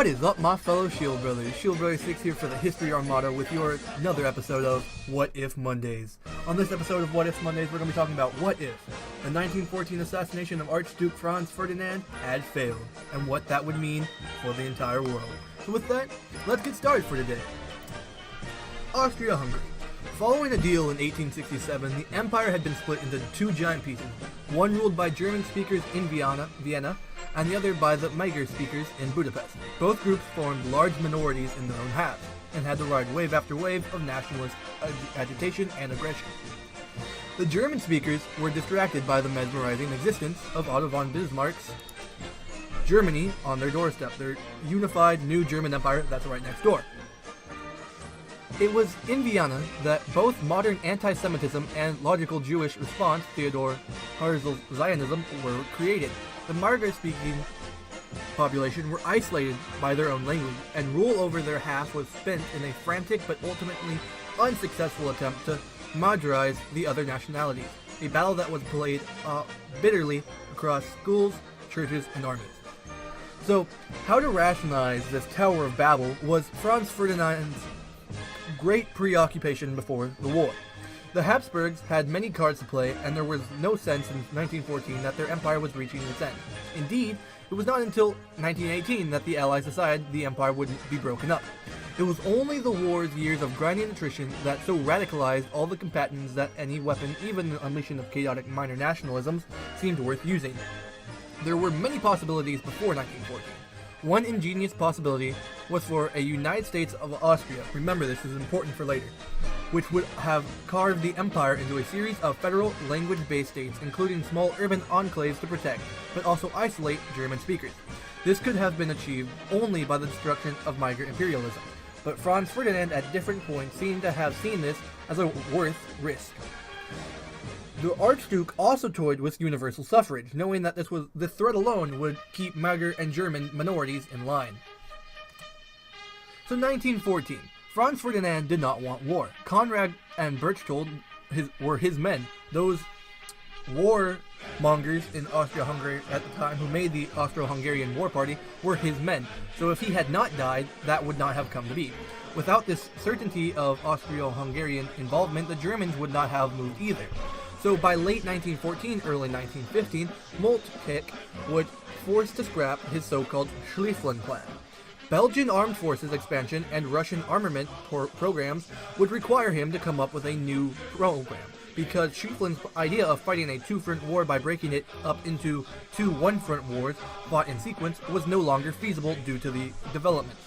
What is up, my fellow Shield Brothers? Shield Brother 6 here for the History Armada with your another episode of What If Mondays. On this episode of What If Mondays, we're going to be talking about what if the 1914 assassination of Archduke Franz Ferdinand had failed, and what that would mean for the entire world. So with that, let's get started for today. Austria-Hungary. Following a deal in 1867, the empire had been split into two giant pieces, one ruled by German speakers in Vienna, and the other by the Magyar speakers in Budapest. Both groups formed large minorities in their own halves, and had to ride wave after wave of nationalist agitation and aggression. The German speakers were distracted by the mesmerizing existence of Otto von Bismarck's Germany on their doorstep, their unified new German empire that's right next door. It was in Vienna that both modern anti-Semitism and logical Jewish response, Theodor Herzl's Zionism, were created. The Magyar-speaking population were isolated by their own language, and rule over their half was spent in a frantic but ultimately unsuccessful attempt to Magyarize the other nationalities, a battle that was played bitterly across schools, churches, and armies. So, how to rationalize this Tower of Babel was Franz Ferdinand's great preoccupation before the war. The Habsburgs had many cards to play, and there was no sense in 1914 that their empire was reaching its end. Indeed, it was not until 1918 that the Allies decided the empire wouldn't be broken up. It was only the war's years of grinding attrition that so radicalized all the combatants that any weapon, even the unleashing of chaotic minor nationalisms, seemed worth using. There were many possibilities before 1914. One ingenious possibility was for a United States of Austria, remember this is important for later, which would have carved the empire into a series of federal language-based states, including small urban enclaves to protect, but also isolate German speakers. This could have been achieved only by the destruction of Magyar imperialism, but Franz Ferdinand at different points seemed to have seen this as a worth risk. The Archduke also toyed with universal suffrage, knowing that the threat alone would keep Magyar and German minorities in line. So 1914. Franz Ferdinand did not want war. Conrad and Berchtold were his men. Those warmongers in Austria-Hungary at the time who made the Austro-Hungarian War Party were his men. So if he had not died, that would not have come to be. Without this certainty of Austro-Hungarian involvement, the Germans would not have moved either. So by late 1914, early 1915, Moltke would force to scrap his so-called Schlieffen Plan. Belgian armed forces expansion and Russian armament programs would require him to come up with a new program, because Schlieffen's idea of fighting a two-front war by breaking it up into two one-front wars fought in sequence was no longer feasible due to the development.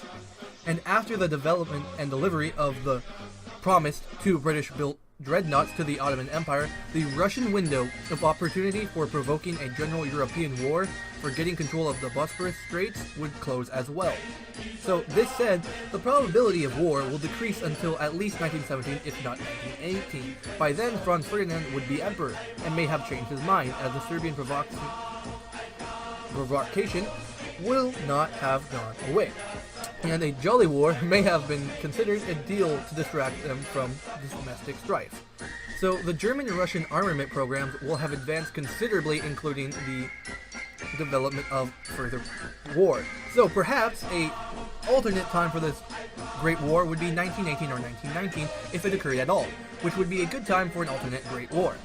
And after the development and delivery of the promised two British-built dreadnoughts to the Ottoman Empire, the Russian window of opportunity for provoking a general European war for getting control of the Bosporus Straits would close as well. So this said, the probability of war will decrease until at least 1917, if not 1918. By then, Franz Ferdinand would be emperor, and may have changed his mind, as the Serbian provocation will not have gone away. And a jolly war may have been considered a deal to distract them from domestic strife. So the German and Russian armament programs will have advanced considerably, including the development of further war. So perhaps a alternate time for this Great War would be 1918 or 1919 if it occurred at all, which would be a good time for an alternate Great War.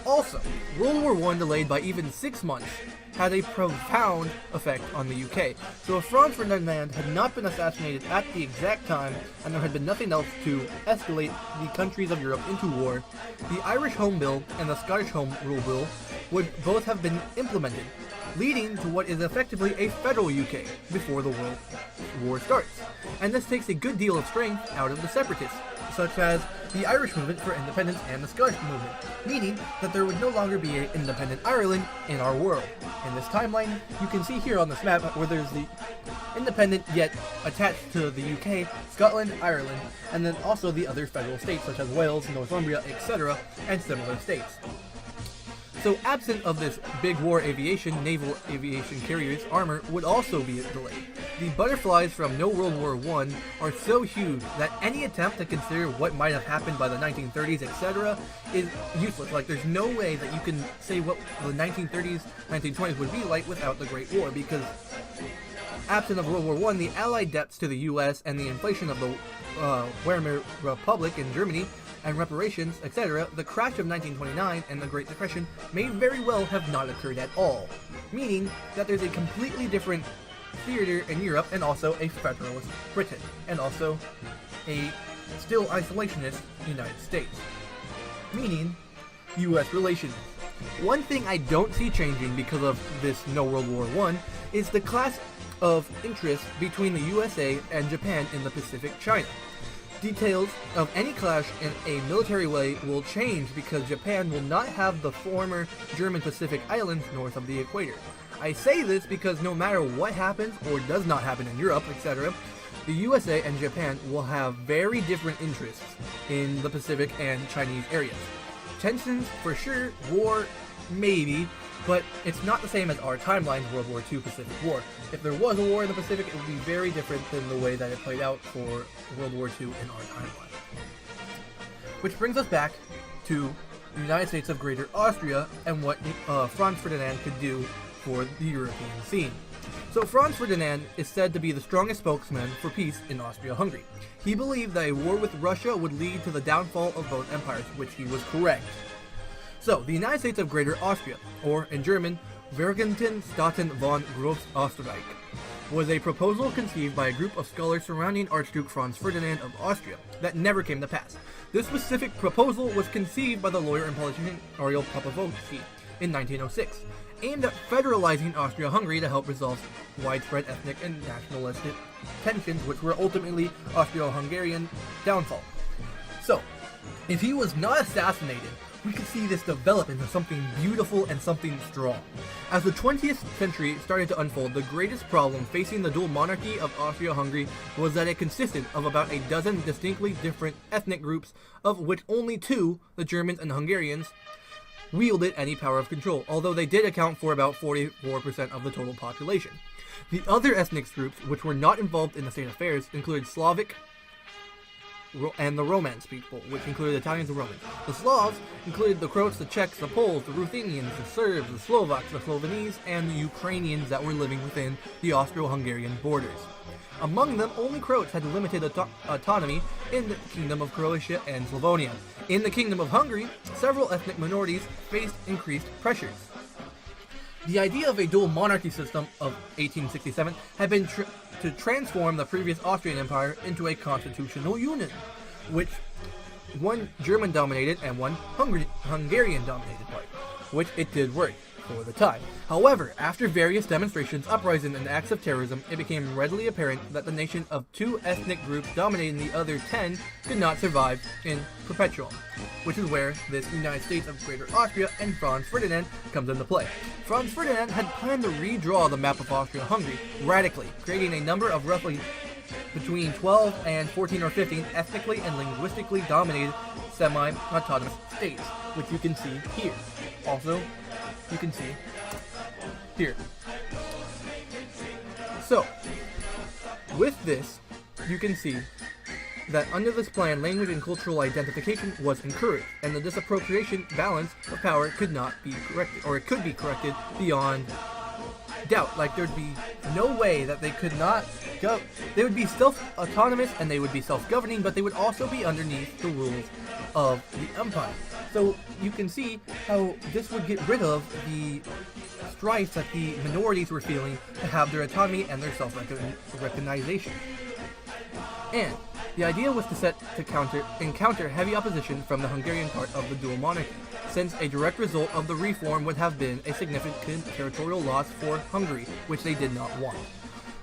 Also, World War I, delayed by even 6 months, had a profound effect on the UK. So if Franz Ferdinand had not been assassinated at the exact time, and there had been nothing else to escalate the countries of Europe into war, the Irish Home Bill and the Scottish Home Rule Bill would both have been implemented, leading to what is effectively a federal UK before the World War starts. And this takes a good deal of strength out of the separatists, such as the Irish movement for independence and the Scottish movement, meaning that there would no longer be an independent Ireland in our world. In this timeline, you can see here on this map where there's the independent yet attached to the UK, Scotland, Ireland, and then also the other federal states such as Wales, Northumbria, etc., and similar states. So absent of this big war aviation, naval aviation carriers armor would also be delayed. The butterflies from No World War I are so huge that any attempt to consider what might have happened by the 1930s, etc., is useless. Like, there's no way that you can say what the 1930s, 1920s would be like without the Great War, because absent of World War I, the Allied debts to the U.S. and the inflation of the Weimar Republic in Germany and reparations, etc., the crash of 1929 and the Great Depression may very well have not occurred at all, meaning that there's a completely different theater in Europe and also a federalist Britain, and also a still isolationist United States, meaning U.S. relations. One thing I don't see changing because of this no World War I is the class of interest between the USA and Japan in the Pacific China. Details of any clash in a military way will change because Japan will not have the former German Pacific Islands north of the equator. I say this because no matter what happens or does not happen in Europe, etc., the USA and Japan will have very different interests in the Pacific and Chinese areas. Tensions for sure, war maybe, but it's not the same as our timeline, World War II Pacific War. If there was a war in the Pacific, it would be very different than the way that it played out for World War II in our timeline. Which brings us back to the United States of Greater Austria and what Franz Ferdinand could do for the European scene. So Franz Ferdinand is said to be the strongest spokesman for peace in Austria-Hungary. He believed that a war with Russia would lead to the downfall of both empires, which he was correct. So, the United States of Greater Austria, or in German, Vereinigten Staaten von Großösterreich, was a proposal conceived by a group of scholars surrounding Archduke Franz Ferdinand of Austria that never came to pass. This specific proposal was conceived by the lawyer and politician Ariel Popovsky in 1906, aimed at federalizing Austria-Hungary to help resolve widespread ethnic and nationalistic tensions, which were ultimately Austro-Hungarian downfall. So, if he was not assassinated, we could see this develop into something beautiful and something strong. As the 20th century started to unfold, the greatest problem facing the dual monarchy of Austria-Hungary was that it consisted of about a dozen distinctly different ethnic groups, of which only two, the Germans and Hungarians, wielded any power of control, although they did account for about 44% of the total population. The other ethnic groups, which were not involved in the state affairs, included Slavic and the Romance people, which included Italians and Romans. The Slavs included the Croats, the Czechs, the Poles, the Ruthenians, the Serbs, the Slovaks, the Slovenese, and the Ukrainians that were living within the Austro-Hungarian borders. Among them, only Croats had limited autonomy in the Kingdom of Croatia and Slavonia. In the Kingdom of Hungary, several ethnic minorities faced increased pressures. The idea of a dual monarchy system of 1867 had been to transform the previous Austrian Empire into a constitutional union, which one German-dominated and one Hungarian-dominated part, which it did work for the time. However, after various demonstrations, uprisings, and acts of terrorism, it became readily apparent that the nation of two ethnic groups dominating the other 10 could not survive in perpetuum, which is where this United States of Greater Austria and Franz Ferdinand comes into play. Franz Ferdinand had planned to redraw the map of Austria-Hungary radically, creating a number of roughly between 12 and 14 or 15 ethnically and linguistically dominated semi-autonomous states, which you can see here. Also, you can see here. So, with this, you can see that under this plan, language and cultural identification was encouraged, and the disappropriation balance of power could not be corrected, or it could be corrected beyond doubt. Like, there'd be no way that they could not go. They would be self-autonomous and they would be self-governing, but they would also be underneath the rules of the empire. So you can see how this would get rid of the strife that the minorities were feeling to have their autonomy and their self-recognition. And the idea was to encounter heavy opposition from the Hungarian part of the dual monarchy, since a direct result of the reform would have been a significant territorial loss for Hungary, which they did not want.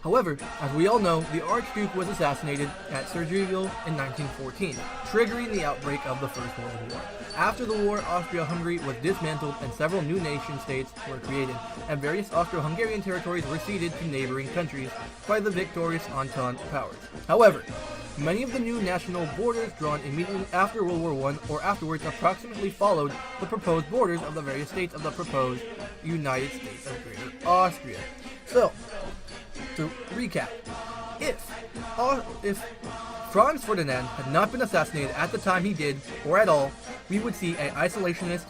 However, as we all know, the Archduke was assassinated at Sergeyville in 1914, triggering the outbreak of the First World War. After the war, Austria-Hungary was dismantled and several new nation-states were created, and various Austro-Hungarian territories were ceded to neighboring countries by the victorious Entente powers. However, many of the new national borders drawn immediately after World War I or afterwards approximately followed the proposed borders of the various states of the proposed United States of Greater Austria. So, to recap, if Franz Ferdinand had not been assassinated at the time he did, or at all, we would see an isolationist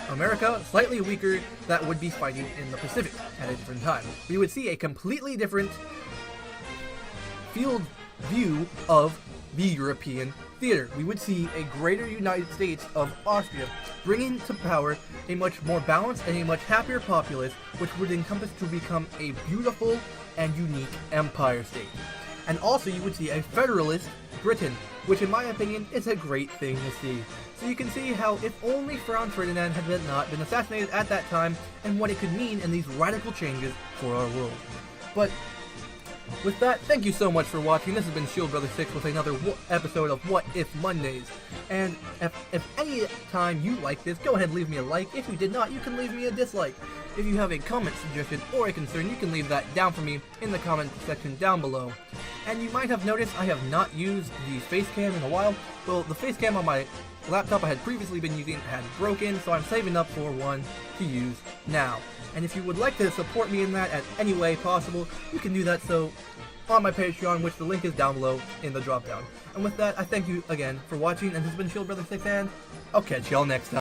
America, slightly weaker, that would be fighting in the Pacific at a different time. We would see a completely different field view of the European theater. We would see a greater United States of Austria, bringing to power a much more balanced and a much happier populace, which would encompass to become a beautiful and unique empire state. And also you would see a federalist Britain, which in my opinion is a great thing to see. So you can see how if only Franz Ferdinand had not been assassinated at that time, and what it could mean in these radical changes for our world. But with that, thank you so much for watching. This has been Shield Brother 6 with another episode of What If Mondays. And if any time you like this, go ahead and leave me a like. If you did not, you can leave me a dislike. If you have a comment suggestion or a concern, you can leave that down for me in the comment section down below. And you might have noticed I have not used the face cam in a while. Well, the face cam on my laptop I had previously been using had broken, so I'm saving up for one to use now. And if you would like to support me in that at any way possible, you can do that so on my Patreon, which the link is down below in the drop down. And with that, I thank you again for watching, and this has been Shield Brother 6, and I'll catch y'all next time.